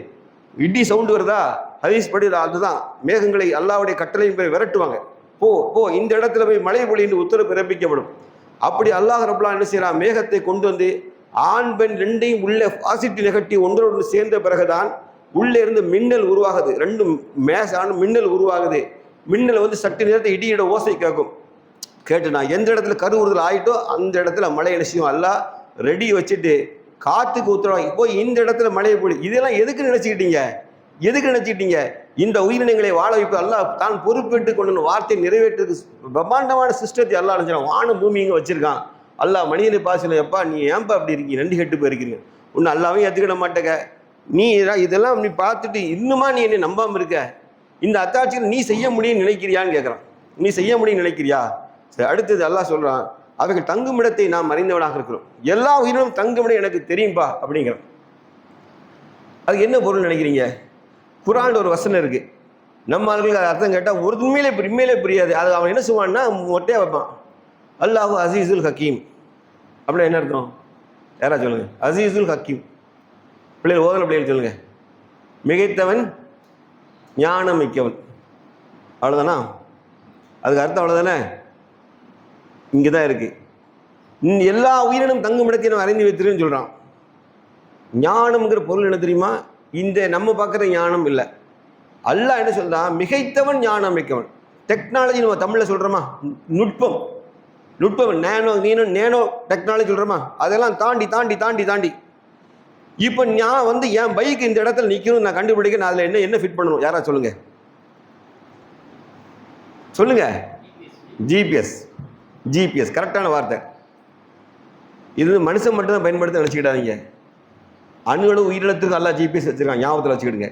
இடி சவுண்டு வருதா, ஹதீஸ் படி அதுதான் மேகங்களை அல்லாஹ்வுடைய கட்டளையும் போய் விரட்டுவாங்க. போ போ இந்த இடத்துல போய் மழை பொழிந்து உத்தரவு பிறப்பிக்கப்படும். அப்படி அல்லாஹ் ரப்பல் ஆலமீன் என்ன செய்யறான், மேகத்தை கொண்டு வந்து ஆண் பெண் ரெண்டையும் உள்ள பாசிட்டிவ் நெகட்டிவ் ஒன்றோடு சேர்ந்த பிறகுதான் உள்ளே இருந்து மின்னல் உருவாகுது. ரெண்டும் மேஷ் ஆன மின்னல் உருவாகுது. மின்னல் வந்து சட்டு நேரத்தை இடியோட ஓசை கேட்கும். கேட்டு நான் எந்த இடத்துல கருவுறுதல் ஆயிட்டோ அந்த இடத்துல மழை நினைச்சியும் அல்லாஹ் ரெடி வச்சுட்டு காத்துக்கு உத்தரவாங்க, போய் இந்த இடத்துல மழையை பொழி. இதெல்லாம் எதுக்கு நினைச்சுக்கிட்டீங்க, எதுக்கு நினைச்சுக்கிட்டீங்க? இந்த உயிரினங்களை வாழ வைப்பு அல்லாஹ் தான் பொறுப்பேற்று கொண்டு வார்த்தையை நிறைவேற்றுறது பிரம்மாண்டமான சிஸ்டத்தை அல்லாஹ் நினைச்சான். வானம் பூமி இங்கே வச்சிருக்கான். அல்லாஹ் மனிதனை பாசல, எப்பா நீ ஏன்பா அப்படி இருக்கீங்க, நன்றி கெட்டு போயிருக்கீங்க, ஒன்று அல்லாவையும் ஏற்றுக்கிட மாட்டேங்க, நீ இதெல்லாம் நீ பார்த்துட்டு இன்னுமா நீ என்னை நம்பாமல் இருக்க, இந்த அத்தாட்சிகள் நீ செய்ய முடியும்னு நினைக்கிறியான்னு கேட்குறான். நீ செய்ய முடியும்னு நினைக்கிறியா? சரி, அடுத்தது அல்லாஹ் சொல்றான், அவைகள் தங்குமிடத்தை நாம் அறிந்தவனாக இருக்கிறோம், எல்லா உயிரினும் தங்குமிடம் எனக்கு தெரியும்பா அப்படிங்கிறான். அதுக்கு என்ன பொருள் நினைக்கிறீங்க? குர்ஆன்ல ஒரு வசனம் இருக்கு, நம்ம ஆளுங்களுக்கு அர்த்தம் கேட்டால் ஒரு உண்மையிலே புரியாது. அது அவன் என்ன சொல்லுவான்னா மொட்டையா வைப்பான், அல்லாஹு அசீசுல் ஹக்கீம். அப்படின்னா என்ன அர்த்தம், யாரா சொல்லுங்க? அசீசுல் ஹக்கீம். பிள்ளைகள் ஓதன பிள்ளைகள் சொல்லுங்க, மிகைத்தவன் ஞானம் மிக்கவன். அவ்வளோதானா? அதுக்கு அர்த்தம் அவ்வளோதானே? இங்கே தான் இருக்கு. எல்லா உயிரினும் தங்கும் இடத்தை நம்ம அறிந்து வைத்திருன்னு சொல்கிறான். ஞானம்ங்கிற பொருள் என்ன தெரியுமா? இந்த நம்ம பார்க்குற ஞானம் இல்லை. அல்லாஹ் என்ன சொல்றான், மிகைத்தவன் ஞானம் மிக்கவன். டெக்னாலஜி நம்ம தமிழில் சொல்கிறோமா, நுட்பம், நேனோ டெக்னாலஜி சொல்கிறோமா, அதெல்லாம் தாண்டி தாண்டி தாண்டி தாண்டி இப்போ நான் வந்து என் பைக் இந்த இடத்துல நிற்கணும், நான் கண்டுபிடிக்க நான் அதில் என்ன ஃபிட் பண்ணணும், யாரா சொல்லுங்க சொல்லுங்க. ஜிபிஎஸ் கரெக்டான வார்த்தை. இது மனுஷன் மட்டும்தான் பயன்படுத்த நினச்சிக்கிட்டாதீங்க. அணுகளும் உயிரினத்துக்கு அல்லாஹ் ஜிபிஎஸ் வச்சிருக்கான், ஞாபகத்தில் வச்சுக்கிடுங்க.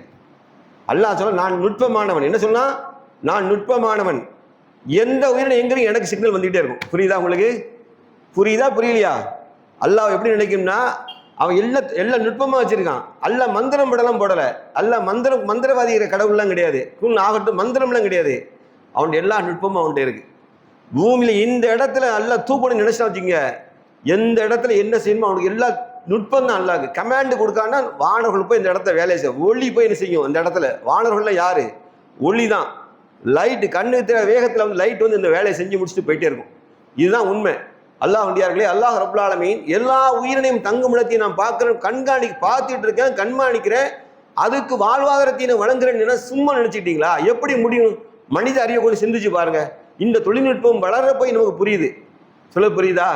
அல்லாஹ் சொல்ல நான் நுட்பமானவன். என்ன சொன்னா, நான் நுட்பமானவன். எந்த உயிரினம் எங்கேயும் எனக்கு சிக்னல் வந்துகிட்டே இருக்கும். புரியுதா உங்களுக்கு? புரியுதா புரியலையா? அல்லாஹ் எப்படி நினைக்கும்னா, அவன் எல்லாம் நுட்பமாக வச்சிருக்கான். அல்லாஹ் மந்திரம் படலாம் போடலை. அல்லாஹ் மந்திரவாதிகிற கடவுள்லாம் கிடையாது, ஆகட்டும் மந்திரம்லாம் கிடையாது. அவன் எல்லா நுட்பமும் அவன்கிட்ட இருக்கு. பூமியில இந்த இடத்துல அல்லாஹ் தூக்கணும்னு நினைச்சா வச்சுங்க, எந்த இடத்துல என்ன செய்யணுமோ அவனுக்கு எல்லா நுட்பம் தான். அல்லாஹ் கமாண்டு கொடுக்கான்னா வானர்கள் போய் இந்த இடத்துல வேலையை செய்யும், ஒளி போய் என்ன செய்யும் அந்த இடத்துல. வானர்கள்லாம் யாரு? ஒளி தான். லைட்டு கண்ணு வேகத்தில் வந்து லைட் வந்து இந்த வேலையை செஞ்சு முடிச்சுட்டு போயிட்டே இருக்கும். இதுதான் உண்மை. அல்லாஹ் வண்டியார்களே, அல்லாஹ் ரப்புல் ஆலமீன் எல்லா உயிரினையும் தங்குமிடத்தையும் நான் பார்க்குறேன், பார்த்துட்டு இருக்கேன், கண்காணிக்கிறேன், அதுக்கு வாழ்வாதாரத்தை நான் வழங்குறேன்னு சும்மா நினைச்சுக்கிட்டீங்களா? எப்படி முடியும்? மனித அறிவை கொஞ்சம் சிந்திச்சு பாருங்க. இந்த தொழில்நுட்பம் வளர போய் நமக்கு புரியுது. சொல்ல புரியுதா?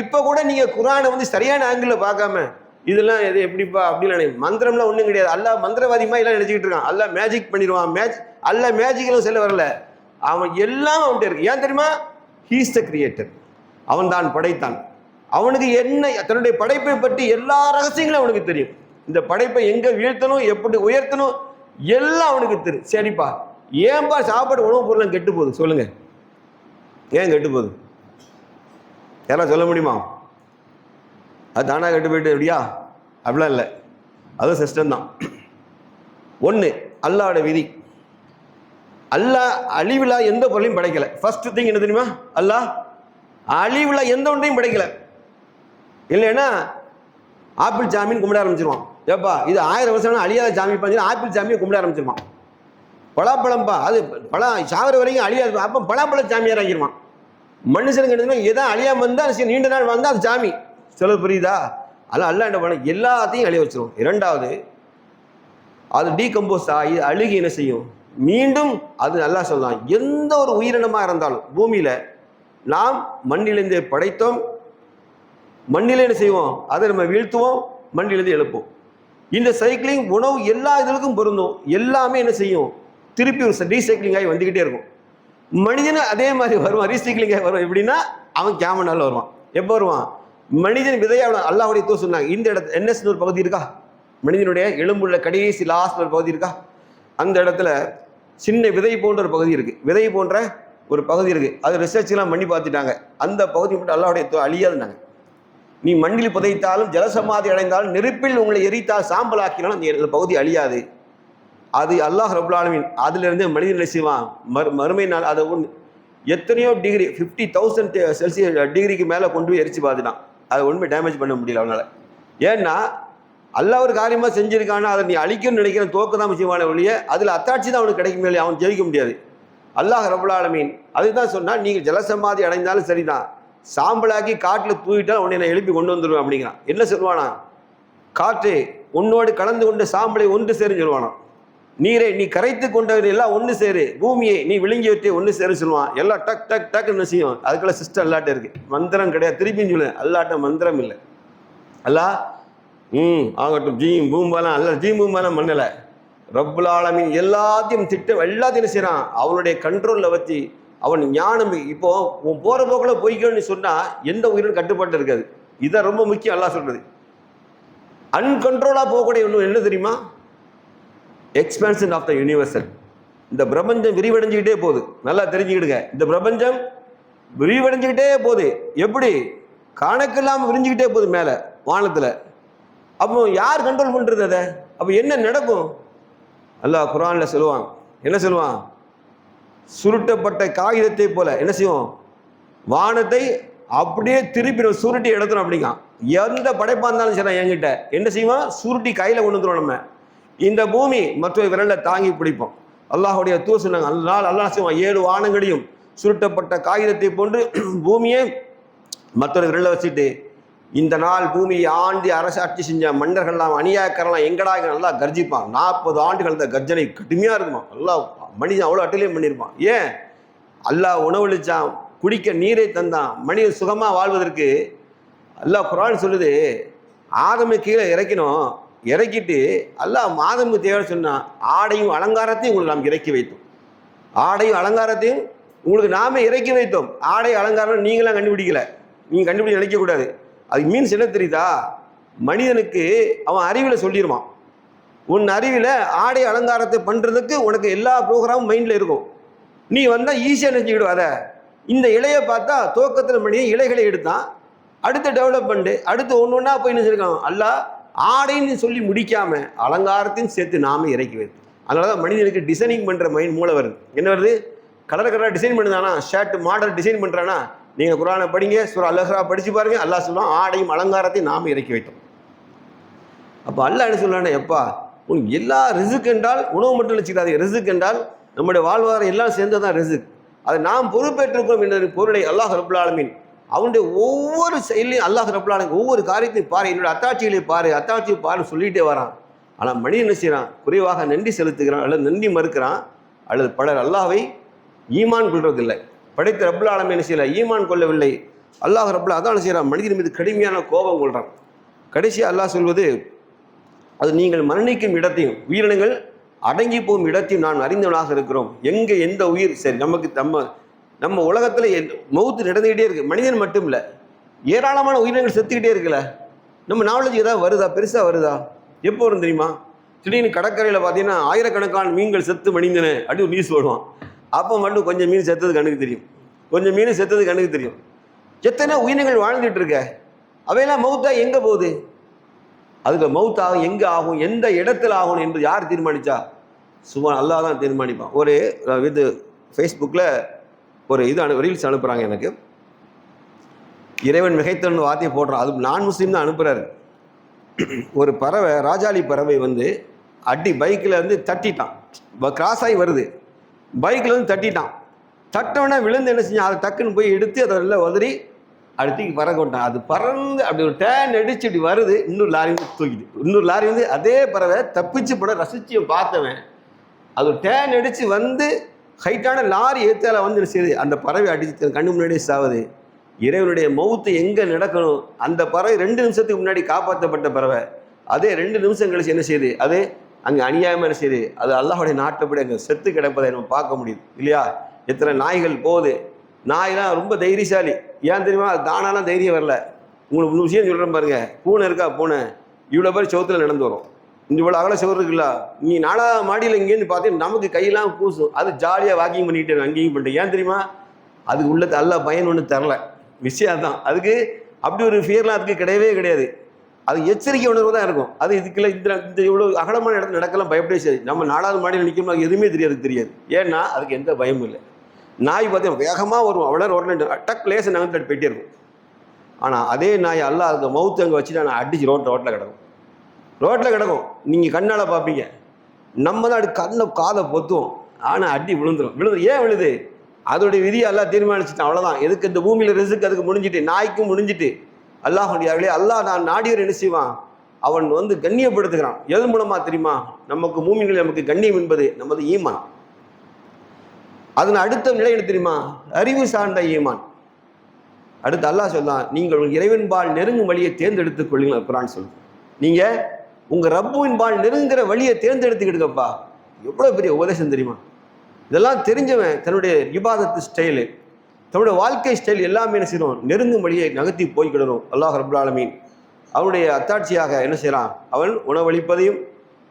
இப்போ கூட நீங்கள் குர்ஆனை வந்து சரியான ஆங்கிளில் பார்க்காம இதெல்லாம் எது எப்படிப்பா அப்படின்னு நினைக்கும். மந்திரம்லாம் ஒன்றும் கிடையாது. அல்லாஹ் மந்திரவாதிமா எல்லாம் நினைச்சிக்கிட்டு இருக்கான். அல்லாஹ் மேஜிக் பண்ணிடுவான். அல்லாஹ் மேஜிக்கெல்லாம் செல்ல வரல. அவன் எல்லாம் அவன்கிட்ட இருக்கு. ஏன் தெரியுமா? He's the creator. அவன் தான் படைத்தான். அவனுக்கு என்ன தன்னுடைய படைப்பை பற்றி எல்லா ரகசியங்களும் அவனுக்கு தெரியும். இந்த படைப்பை எங்கே வீழ்த்தணும், எப்படி உயர்த்தணும் எல்லாம் அவனுக்கு தெரியும். சரிப்பா, ஏன்பா சாப்பாடு உணவுப் பொருள் கெட்டு போகுது சொல்லுங்க? ஏன் கெட்டு போகுது? யாரா சொல்ல முடியுமா? அது தானாக கெட்டு போயிட்டு எப்படியா? அப்படிலாம் இல்லை, அதுவும் சிஸ்டம் தான். ஒன்று அல்லாஹ்வோட விதி. அல்லாஹ் அழிவில்லா எந்த பொருளையும் படைக்கல. ஃபர்ஸ்ட் திங் என்ன தெரியுமா? அல்லாஹ் அழிவில்லா எந்த ஒன்றையும் படைக்கல. இல்லைன்னா ஆப்பிள் சாமின்னு கும்பிட ஆரம்பிச்சிருவான். ஏப்பா இது 1000 வருஷம் அழியாத சாமி பண்ணி ஆப்பிள் சாமியை கும்பிட ஆரம்பிச்சிருவான். பலாப்பழம்பா அது பழம் சாகிற வரைக்கும் அழியாது, அப்போ பலாப்பழ சாமியார் ஆகிடுவான். மனுஷனுக்கு எதாவது அழியாம வந்தால் நீண்ட நாள் வந்தால் அது சாமி. சொல்ல புரியுதா? அதெல்லாம் அல்ல என்ன பண்ண எல்லாத்தையும் அழிய வச்சிடும். இரண்டாவது, அது டீகம்போஸ் ஆகி அழுகி என்ன செய்யும்? மீண்டும் அது நல்லா சொல்லலாம். எந்த ஒரு உயிரினமாக இருந்தாலும் பூமியில நாம் மண்ணிலிருந்தே படைத்தோம், மண்ணிலே என்ன செய்வோம்? அதை நம்ம வீழ்த்துவோம், மண்ணிலிருந்து எழுப்போம். இந்த சைக்கிளிங் உணவு எல்லா இதுக்கும் பொருந்தும். எல்லாமே என்ன செய்யும்? திருப்பி ஒரு ரீசைக்கிளிங் ஆகி வந்துக்கிட்டே இருக்கும். மனிதனும் அதே மாதிரி வருவான், ரீசைக்கிளிங் ஆகி வருவான். எப்படின்னா அவன் கேமனால வருவான். எப்போ வருவான்? மனிதன் விதையாக அல்லாஹ்வுடைய தூதர் சொன்னாங்க, இந்த இடத்துல என்எஸ்னு ஒரு பகுதி இருக்கா, மனிதனுடைய எலும்புள்ள கடைசி லாஸ்ட் ஒரு பகுதி இருக்கா, அந்த இடத்துல சின்ன விதை போன்ற ஒரு பகுதி இருக்கு, விதை போன்ற ஒரு பகுதி இருக்கு. அது ரிசர்ச்லாம் பண்ணி பார்த்துட்டாங்க. அந்த பகுதி மட்டும் அல்லாஹ்வுடைய அழியாதுனாங்க. நீ மண்ணில் புதைத்தாலும் ஜலசமாதி அடைந்தாலும் நெருப்பில் உங்களை எரித்தால் சாம்பலாக்கினாலும் அந்த பகுதி அழியாது. அது அல்லாஹ் ரப்புல் ஆலமீன் அதிலிருந்து மனிதன் செய்வான். மறுமை நாள் அதை எத்தனையோ டிகிரி 50,000 செல்சியஸ் டிகிரிக்கு மேலே கொண்டு போய் எரிச்சு பார்த்துட்டான். அதை ஒன்றுமே டேமேஜ் பண்ண முடியல அவனால். ஏன்னா அல்லாஹ் ஒரு காரியமாக செஞ்சிருக்கானா அதை நீ அழிக்கணும்னு நினைக்கிற தோக்க தான் செய்வான ஒழிய அதில் அத்தாட்சி தான் அவனுக்கு கிடைக்குமே இல்லையா, அவன் ஜெயிக்க முடியாது. அல்லாஹ் ரப்புல் ஆலமீன் அதுதான் சொன்னால், நீங்கள் ஜலசமாதி அடைந்தாலும் சரிதான், சாம்பலாக்கி காட்டில் தூவிட்டால் உன்னை நான் எழுப்பி கொண்டு வந்துடுவேன் அப்படிங்கிறான். என்ன சொல்லுவானா? காற்று உன்னோடு கலந்து கொண்ட சாம்பலை ஒன்று சேருன்னு சொல்லுவானா. நீரை நீ கரைத்து கொண்டவர் எல்லாம் ஒன்று சேரு, பூமியை நீ விழுங்கி வச்சு ஒன்று சேரு சொல்லுவான். எல்லாம் டக் டக் டக்குன்னு செய்யும். அதுக்குள்ள சிஸ்டம் அல்லாட்ட இருக்கு, மந்திரம் கிடையாது. திருப்பின்னு சொல்லு, அல்லாட்ட மந்திரம் இல்லை. அல்லா ஆகட்டும் ஜீம் பூம்பாலாம் அல்ல, ஜீம் பூம்பாலாம் மண்ணல. ரப்புல் ஆலமீன் எல்லாத்தையும் திட்டம் எல்லாத்தையும் செய்யறான். அவனுடைய கண்ட்ரோல்ல வச்சு அவன் ஞானம். இப்போ உன் போற போக்கில் போய்க்கணும்னு சொன்னா எந்த உயிரும் கட்டுப்பாட்டு இருக்காது. இதான் ரொம்ப முக்கியம். அல்லாஹ் சொல்றது அன்கண்ட்ரோலா போகக்கூடிய ஒன்று என்ன தெரியுமா? Expansion of the universal. இந்த பிரபஞ்சம் விரிவடைஞ்சுக்கிட்டே போகுது. நல்லா தெரிஞ்சுக்கிடுங்க, இந்த பிரபஞ்சம் விரிவடைஞ்சுக்கிட்டே போகுது. எப்படி? கணக்கில்லாமல் விரிஞ்சுக்கிட்டே போகுது மேலே வானத்தில். அப்போ யார் கண்ட்ரோல் பண்ணுறது அதை? அப்போ என்ன நடக்கும்? அல்லாஹ் குர்ஆன்ல சொல்லுவான். என்ன சொல்லுவான்? சுருட்டப்பட்ட காகிதத்தை போல என்ன செய்வோம்? வானத்தை அப்படியே திருப்பி சுருட்டி எடுத்துரும் அப்படிங்க. எந்த படைப்பா இருந்தாலும் சரி என்கிட்ட என்ன செய்வான்? சுருட்டி கையில் கொண்டு வந்துடும். நம்ம இந்த பூமி மற்றொரு விரலை தாங்கி பிடிப்போம். அல்லாஹுடைய தூர் சொன்னாங்க, அல்லாஹ் செய்வான் 7 வானங்களையும் சுருட்டப்பட்ட காகிதத்தை போன்று பூமியை மற்றொரு விரலை வச்சுட்டு, இந்த நாள் பூமியை ஆண்டு அரசாட்சி செஞ்ச மன்னர்கள்லாம் அநியாயக்காரெல்லாம் எங்கடா நல்லா கர்ஜிப்பான். 40 ஆண்டுகள் இந்த கர்ஜனை கடுமையாக இருக்குமா. அல்லாஹ் மனிதன் அவ்வளோ அட்டலியம் பண்ணியிருப்பான். ஏன்? அல்லாஹ் உணவளிச்சான், குடிக்க நீரை தந்தான், மனிதன் சுகமாக வாழ்வதற்கு. அல்லாஹ் குர்ஆன் சொல்லுது, ஆதமை கீழே இறக்கணும், இறக்கிட்டு அல்லாஹ் மாதமுக்கு தேவை சொன்னால் ஆடையும் அலங்காரத்தையும் உங்களுக்கு நாம் இறக்கி வைத்தோம். ஆடையும் அலங்காரத்தையும் உங்களுக்கு நாமே இறக்கி வைத்தோம். ஆடை அலங்காரம் நீங்களாம் கண்டுபிடிக்கல, நீங்கள் கண்டுபிடிக்க நினைக்கக்கூடாது. அது மீன்ஸ் என்ன தெரியுதா? மனிதனுக்கு அவன் அறிவில் சொல்லிடுவான். உன் அறிவில் ஆடை அலங்காரத்தை பண்ணுறதுக்கு உனக்கு எல்லா ப்ரோக்ராமும் மைண்டில் இருக்கும். நீ வந்தால் ஈஸியாக நினச்சிக்கிடும். அதை இந்த இலையை பார்த்தா துவக்கத்தில் மனிதன் இலைகளை எடுத்தான், அடுத்த டெவலப்மெண்ட்டு அடுத்து ஒன்று ஒன்றா போய் நினச்சிருக்கான். அல்லாஹ் ஆடைன்னு சொல்லி முடிக்காம அலங்காரத்தையும் சேர்த்து நாம இறக்கி வைத்து. அதனால தான் மனிதனுக்கு டிசைனிங் பண்ணுற மைண்ட் மூளை வருது. என்ன வருது? கலர் டிசைன் பண்ணுதானா, ஷர்ட் மாடல் டிசைன் பண்ணுறானா? நீங்கள் குர்ஆனை படிங்க, சூரா அல்-இஸ்ரா படித்து பாருங்க. அல்லாஹ் சொல்லுவான், ஆடையும் அலங்காரத்தையும் நாம இறக்கி வைத்தோம். அப்போ அல்லாஹ் என்ன சொல்லுவானே, எப்பா உனக்கு எல்லா ரிசுக் என்றால் உணவு மட்டும் வச்சுக்காது. ரிசுக் என்றால் நம்முடைய வாழ்வாதாரம் எல்லாம் சேர்ந்து தான் ரிசுக். அதை நாம் பொறுப்பேற்றிருக்கோம் என்ற பொருளை அல்லாஹ் ரப்புல் ஆலமீன் அவனுடைய ஒவ்வொரு செயலையும் அல்லாஹ் ரப்புல் ஆலமீன் ஒவ்வொரு காரியத்தையும் பாரு, என்னோட அத்தாட்சிகளை பாரு, அத்தாட்சியை பாரு சொல்லிகிட்டே வரான். ஆனால் மனிதன் என்ன செய்கிறான்? குறைவாக நன்றி செலுத்துகிறான், அல்லது நன்றி மறுக்கிறான், அல்லது பலர் அல்லாஹ்வை ஈமான் கொள்வதில்லை. படைத்த ரப்புல் ஆலமீன் என்ன செய்யலை? ஈமான் கொள்ளவில்லை. அல்லாஹ் ரப்புல் அதான் செய்கிறான், மனிதன் மீது கடுமையான கோபம் கொள்கிறான். கடைசியாக அல்லாஹ் சொல்வது, அது நீங்கள் மரணிக்கும் இடத்தையும் உயிரினங்கள் அடங்கி போகும் இடத்தையும் நான் அறிந்தவனாக இருக்கிறோம். எங்கே எந்த உயிர் சரி நமக்கு நம்ம உலகத்தில் மௌத்து நடந்துக்கிட்டே இருக்குது. மனிதன் மட்டும் இல்லை, ஏராளமான உயிரினங்கள் செத்துக்கிட்டே இருக்குல்ல. நம்ம நாலேஜ் ஏதாவது வருதா? பெருசாக வருதா? எப்போ வரும் தெரியுமா? திடீர்னு கடற்கரையில் பார்த்தீங்கன்னா ஆயிரக்கணக்கான மீன்கள் செத்து மணிந்தன அப்படி நியூஸ் போடுவான். அப்போ மட்டும் கொஞ்சம் மீன் செத்தது கண்ணுக்கு தெரியும், கொஞ்சம் மீன் செத்தது கண்ணுக்கு தெரியும். எத்தனை உயிரினங்கள் வாழ்ந்துட்டு இருக்க, அவையெல்லாம் மௌத்தா எங்கே போகுது? அதுக்கு மௌத் ஆகும், எங்கே ஆகும், எந்த இடத்துல ஆகும் என்று யார் தீர்மானிச்சா? சும்மா அல்லாஹ் தான் தீர்மானிப்பான். ஒரு இது ஃபேஸ்புக்கில் ஒரு இது ரீல்ஸ் அனுப்புகிறாங்க எனக்கு. இறைவன் மிகைத்தவன் வார்த்தையை போடுறான். அது நான் முஸ்லீம் தான் அனுப்புகிறாரு. ஒரு பறவை, ராஜாளி பறவை வந்து பைக்கில் வந்து தட்டிட்டான். கிராஸ் ஆகி வருது, பைக்கில் வந்து தட்டிட்டான். தட்டோன்னே விழுந்து என்ன செஞ்சான், அதை டக்குன்னு போய் எடுத்து அதை நல்லா உதறி அடுத்துக்கு பறக்க விட்டான். அது பறந்து அப்படி ஒரு டேன் அடிச்சு இப்படி வருது, இன்னொரு லாரி வந்து தூக்கிட்டு, இன்னொரு லாரி வந்து அதே பறவை தப்பிச்சு போட ரசிச்சு பார்த்தவன் அது ஒரு டேன் அடிச்சு வந்து ஹைட்டான லாரி ஏத்தால வந்து என்ன செய்யுது, அந்த பறவை அடிச்சு கண்ணு முன்னாடியே சாவுது. இறைவனுடைய மௌத்து எங்கே நடக்கணும், அந்த பறவை 2 நிமிஷத்துக்கு முன்னாடி காப்பாற்றப்பட்ட பறவை அதே 2 நிமிஷம் கழிச்சு என்ன செய்யுது, அது அங்கே அநியாயமாக என்ன செய்யுது, அது அல்லாஹ்வுடைய நாட்டப்படி அங்கே செத்து கிடப்பதை நம்ம பார்க்க முடியுது இல்லையா? எத்தனை நாய்கள் போகுது. நாயெல்லாம் ரொம்ப தைரியசாலி. ஏன் தெரியுமா, அது தானாலாம் தைரியம் வரல. உங்களுக்கு 3 விஷயம் சொல்கிறேன் பாருங்க. பூனை இருக்கா, பூனை இவ்வளோ பேர் சவுத்தில் நடந்து வரும். இவ்வளோ அகல சவுறு இருக்குல்ல, நீ 4ஆவது மாடியில் இங்கேருந்து பார்த்தீங்கன்னா நமக்கு கையெல்லாம் பூசும். அது ஜாலியாக வாக்கிங் பண்ணிட்டு அங்கேயும் பண்ணிட்டு. ஏன் தெரியுமா, அதுக்கு உள்ளது அல்ல பயன் ஒன்று தரல. விஷயம் தான். அதுக்கு அப்படி ஒரு ஃபியர்லாம் அதுக்கு கிடையவே கிடையாது. அது எச்சரிக்கை உணர்வு தான் இருக்கும். அது இதுக்குள்ள இந்த இவ்வளோ அகலமான இடத்துல நடக்கலாம் பயப்படவே சரி. நம்ம 4ஆவது மாடியில் நிற்கணும், அது எதுவுமே தெரியாது. ஏன்னா அதுக்கு எந்த பயமும் இல்லை. நாய் பார்த்தீங்கன்னா வேகமாக வரும், அவ்வளோ ரோட்டில் டக் லேசை நகர்ந்து போயிட்டே இருக்கும். ஆனால் அதே நாய் அல்லாஹ் அந்த மவுத்து அங்கே வச்சுட்டு நான் அடிச்சு ரோட்டில் கிடக்கும். நீங்கள் கண்ணால் பார்ப்பீங்க. நம்ம தான் அப்படி கண்ணை காதை பொத்துவோம், ஆனால் அடி விழுந்துடும். ஏன் விழுது, அதோடைய விதியை எல்லாம் தீர்மானிச்சுட்டான். அவ்வளோதான். எதுக்கு இந்த பூமியில் ரிஸ்க் அதுக்கு முடிஞ்சிட்டு, நாய்க்கும் முடிஞ்சிட்டு. அல்லாஹ்வுடைய அல்லாஹ் நான் நாடியவர் என்ன செய்வான், அவன் வந்து கண்ணியப்படுத்துகிறான். எது மூலமாக தெரியுமா, நமக்கு மூமின்கள் நமக்கு கண்ணியம் என்பது நமது ஈமான். அதன் அடுத்த நிலை என்ன தெரியுமா, அறிவு சார்ந்த ஈமான். அடுத்து அல்லாஹ் சொல்றான், நீங்கள் இறைவன்பால் நெருங்கும் வழியை தேர்ந்தெடுத்துக் கொள்ளுங்கள். குர்ஆன் சொல்லுங்க, நீங்கள் உங்கள் ரப்புவின் பால் நெருங்குகிற வழியை தேர்ந்தெடுத்துக்கிடுங்கப்பா. எவ்வளோ பெரிய உபதேசம் தெரியுமா. இதெல்லாம் தெரிஞ்சவன் தன்னுடைய இபாதத்து ஸ்டைலு, தன்னுடைய வாழ்க்கை ஸ்டைல் எல்லாமே என்ன செய்யணும், நெருங்கும் வழியை நகர்த்தி போய்கிடணும். அல்லாஹ் ரப்புல் ஆலமீன் அவனுடைய அத்தாட்சியாக என்ன செய்கிறான், அவன் உணவளிப்பதையும்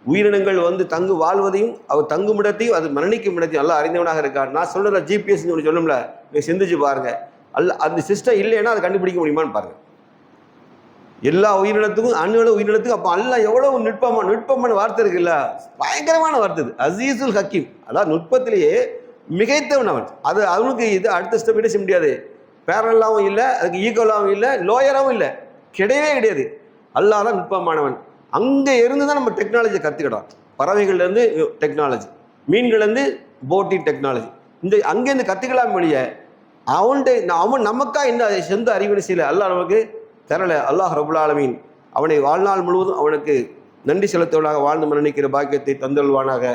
உயிரினங்கள் வந்து வாழ்வதையும் அவர் தங்கும் இடத்தையும் அது மரணிக்கும் இடத்தையும் எல்லாம் அறிந்தவனாக இருக்கார். நான் சொல்கிற ஜிபிஎஸ் ஒன்று சொல்லணும்ல, நீங்கள் சிந்திச்சு பாருங்கள். அந்த சிஸ்டம் இல்லைன்னா அதை கண்டுபிடிக்க முடியுமான்னு பாருங்கள். எல்லா உயிரினத்துக்கும் அணுகள உயிரினத்துக்கும் அப்போ அல்லாஹ் எவ்வளவு நுட்பமான வார்த்தை இருக்குல்ல, பயங்கரமான வார்த்தை. அசீசுல் ஹக்கீம், அதாவது நுட்பத்திலேயே மிகைத்தவன் அவன். அது அவனுக்கு இது அடுத்த ஸ்டெப் என்ன செய்ய முடியாது, பேரலாகவும் இல்லை, அதுக்கு ஈக்குவலாகவும் இல்லை, லோயராகவும் இல்லை, கிடையாது. அல்லாஹ் தான் நுட்பமானவன். அங்கே இருந்து தான் நம்ம டெக்னாலஜியை கற்றுக்கிட்டோம். பறவைகள்லேருந்து டெக்னாலஜி, மீன்கள்லேருந்து போட்டிங் டெக்னாலஜி, அங்கேருந்து கற்றுக்கலாம் மொழிய அவன் நமக்கா இந்த சொந்த அறிவினை செய்யலை, அல்லாஹ் நமக்கு தரலை. அல்லாஹ் ரப்புல் ஆலமீன் அவனை வாழ்நாள் முழுவதும் அவனுக்கு நன்றி செலுத்துவதாக வாழ்ந்து மரணிக்கிற பாக்கியத்தை தந்தல்வானாக.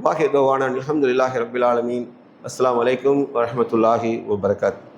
வாஹித் தவானா அல்ஹம்துலில்லாஹி ரப்பில் ஆலமீன். அஸ்ஸலாமு அலைக்கும் வரஹ்மத்துல்லாஹி வபரகாத்துஹு.